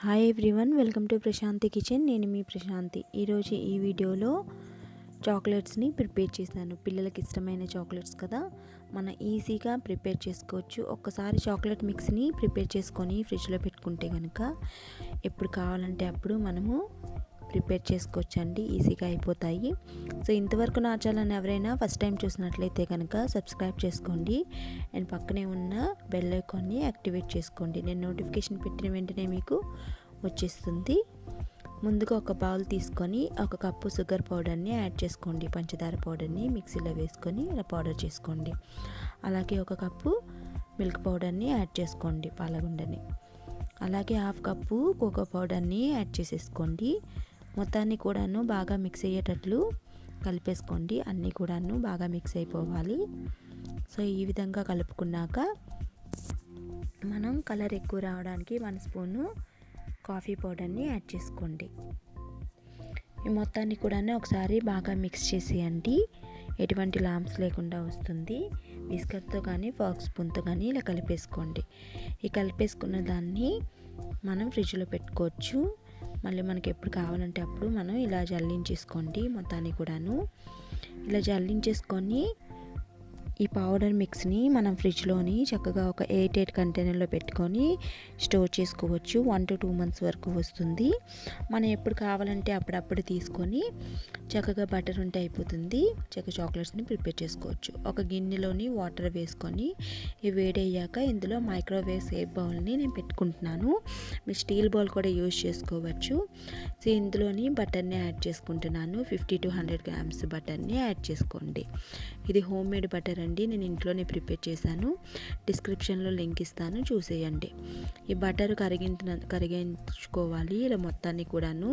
Hi everyone, welcome to Prashanthi kitchen. నేను మీ ప్రశాంతి. ఈరోజు ఈ వీడియోలో చాక్లెట్స్ని ప్రిపేర్ చేశాను. పిల్లలకి ఇష్టమైన చాక్లెట్స్ కదా, మనం ఈజీగా ప్రిపేర్ చేసుకోవచ్చు. ఒక్కసారి చాక్లెట్ మిక్స్ని ప్రిపేర్ చేసుకొని ఫ్రిడ్జ్లో పెట్టుకుంటే కనుక ఎప్పుడు కావాలంటే అప్పుడు మనము ప్రిపేర్ చేసుకోవచ్చండి. ఈజీగా అయిపోతాయి. సో ఇంతవరకు నా ఛానల్ని ఎవరైనా ఫస్ట్ టైం చూసినట్లయితే కనుక సబ్స్క్రైబ్ చేసుకోండి అండ్ పక్కనే ఉన్న బెల్ ఐకాన్ని యాక్టివేట్ చేసుకోండి. నేను నోటిఫికేషన్ పెట్టిన వెంటనే మీకు వచ్చేస్తుంది. ముందుగా ఒక బౌల్ తీసుకొని ఒక కప్పు షుగర్ పౌడర్ని యాడ్ చేసుకోండి. పంచదార పౌడర్ని మిక్సీలో వేసుకొని ఇలా పౌడర్ చేసుకోండి. అలాగే ఒక కప్పు మిల్క్ పౌడర్ని యాడ్ చేసుకోండి, పాలగుండని. అలాగే హాఫ్ కప్పు కోకో పౌడర్ని యాడ్ చేసేసుకోండి. మొత్తాన్ని కూడాను బాగా మిక్స్ అయ్యేటట్లు కలిపేసుకోండి. అన్నీ కూడాను బాగా మిక్స్ అయిపోవాలి. సో ఈ విధంగా కలుపుకున్నాక మనం కలర్ ఎక్కువ రావడానికి 1 స్పూను కాఫీ పౌడర్ని యాడ్ చేసుకోండి. ఈ మొత్తాన్ని కూడాను ఒకసారి బాగా మిక్స్ చేసేయండి. ఎటువంటి లాంప్స్ లేకుండా వస్తుంది. బిస్కెట్తో కానీ ఫార్క్ స్పూన్తో కానీ ఇలా కలిపేసుకోండి. ఈ కలిపేసుకున్న దాన్ని మనం ఫ్రిడ్జ్లో పెట్టుకోవచ్చు. మళ్ళీ మనకి ఎప్పుడు కావాలంటే అప్పుడు మనం ఇలా జల్లించేసుకోండి. మొత్తాన్ని కూడాను ఇలా జల్లించేసుకొని ఈ పౌడర్ మిక్స్ని మనం ఫ్రిడ్జ్లోని చక్కగా ఒక 8 కంటైనర్లో పెట్టుకొని స్టోర్ చేసుకోవచ్చు. 1 to 2 months వరకు వస్తుంది. మనం ఎప్పుడు కావాలంటే అప్పుడప్పుడు తీసుకొని చక్కగా బటర్ ఉంటే అయిపోతుంది. చక్కగా చాక్లెట్స్ని ప్రిపేర్ చేసుకోవచ్చు. ఒక గిన్నెలోని వాటర్ వేసుకొని ఇవి వేడయ్యాక ఇందులో మైక్రోవేవ్ సేఫ్ బౌల్ని నేను పెట్టుకుంటున్నాను. మీ స్టీల్ బౌల్ కూడా యూజ్ చేసుకోవచ్చు. సో ఇందులోని బటర్ని యాడ్ చేసుకుంటున్నాను. 50 to 100 grams బటర్ని యాడ్ చేసుకోండి. ఇది హోమ్ మేడ్ బటర్ అండి. నేను ఇంట్లోనే ప్రిపేర్ చేశాను. డిస్క్రిప్షన్లో లింక్ ఇస్తాను, చూసేయండి. ఈ బటర్ కరిగించుకోవాలి. ఇలా మొత్తాన్ని కూడాను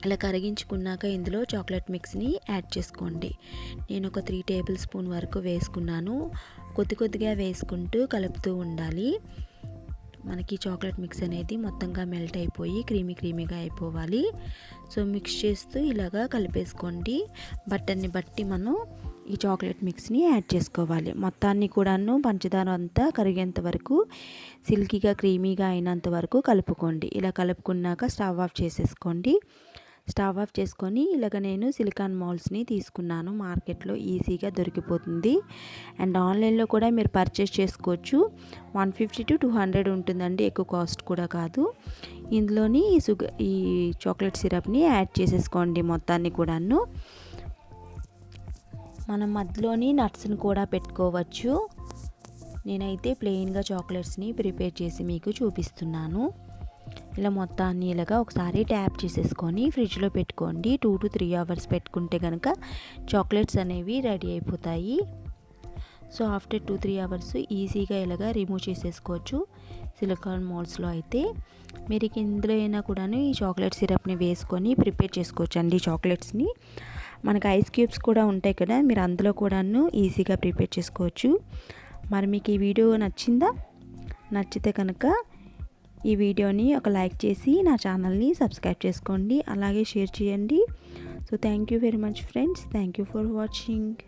ఇలా కరిగించుకున్నాక ఇందులో చాక్లెట్ మిక్స్ని యాడ్ చేసుకోండి. నేను ఒక 3 tablespoon వరకు వేసుకున్నాను. కొద్దిగా వేసుకుంటూ కలుపుతూ ఉండాలి. మనకి చాక్లెట్ మిక్స్ అనేది మొత్తంగా మెల్ట్ అయిపోయి క్రీమీగా అయిపోవాలి. సో మిక్స్ చేస్తూ ఇలాగా కలిపేసుకోండి. బటర్ని బట్టి మనం ఈ చాక్లెట్ మిక్స్ని యాడ్ చేసుకోవాలి. మొత్తాన్ని కూడాను పంచదార అంతా కరిగేంత వరకు, సిల్కీగా క్రీమీగా అయినంత వరకు కలుపుకోండి. ఇలా కలుపుకున్నాక స్టవ్ ఆఫ్ చేసేసుకోండి. స్టవ్ ఆఫ్ చేసుకొని ఇలాగ నేను సిలికాన్ మౌల్డ్స్ని తీసుకున్నాను. మార్కెట్లో ఈజీగా దొరికిపోతుంది అండ్ ఆన్లైన్లో కూడా మీరు పర్చేస్ చేసుకోవచ్చు. 150 to 200 ఉంటుందండి, ఎక్కువ కాస్ట్ కూడా కాదు. ఇందులోని ఈ చాక్లెట్ సిరప్ని యాడ్ చేసేసుకోండి. మొత్తాన్ని కూడాను మనం మధ్యలోని నట్స్ని కూడా పెట్టుకోవచ్చు. నేనైతే ప్లెయిన్గా చాక్లెట్స్ని ప్రిపేర్ చేసి మీకు చూపిస్తున్నాను. ఇలా మొత్తాన్ని ఇలాగా ఒకసారి ట్యాప్ చేసేసుకొని ఫ్రిడ్జ్లో పెట్టుకోండి. 2 to 3 hours పెట్టుకుంటే కనుక చాక్లెట్స్ అనేవి రెడీ అయిపోతాయి. సో ఆఫ్టర్ 2-3 hours ఈజీగా ఇలాగా రిమూవ్ చేసేసుకోవచ్చు. సిలికాన్ మౌల్డ్స్లో అయితే మీరు ఇందులో అయినా కూడాను ఈ చాక్లెట్ సిరప్ని వేసుకొని ప్రిపేర్ చేసుకోవచ్చు అండి. చాక్లెట్స్ని మనకు ఐస్ క్యూబ్స్ కూడా ఉంటాయి కదా, మీరు అందులో కూడాను ఈజీగా ప్రిపేర్ చేసుకోవచ్చు. మరి మీకు ఈ వీడియో నచ్చిందా? నచ్చితే కనుక ఈ వీడియోని ఒక లైక్ చేసి నా ఛానల్ని సబ్స్క్రైబ్ చేసుకోండి. అలాగే షేర్ చేయండి. So thank you very much friends. Thank you for watching.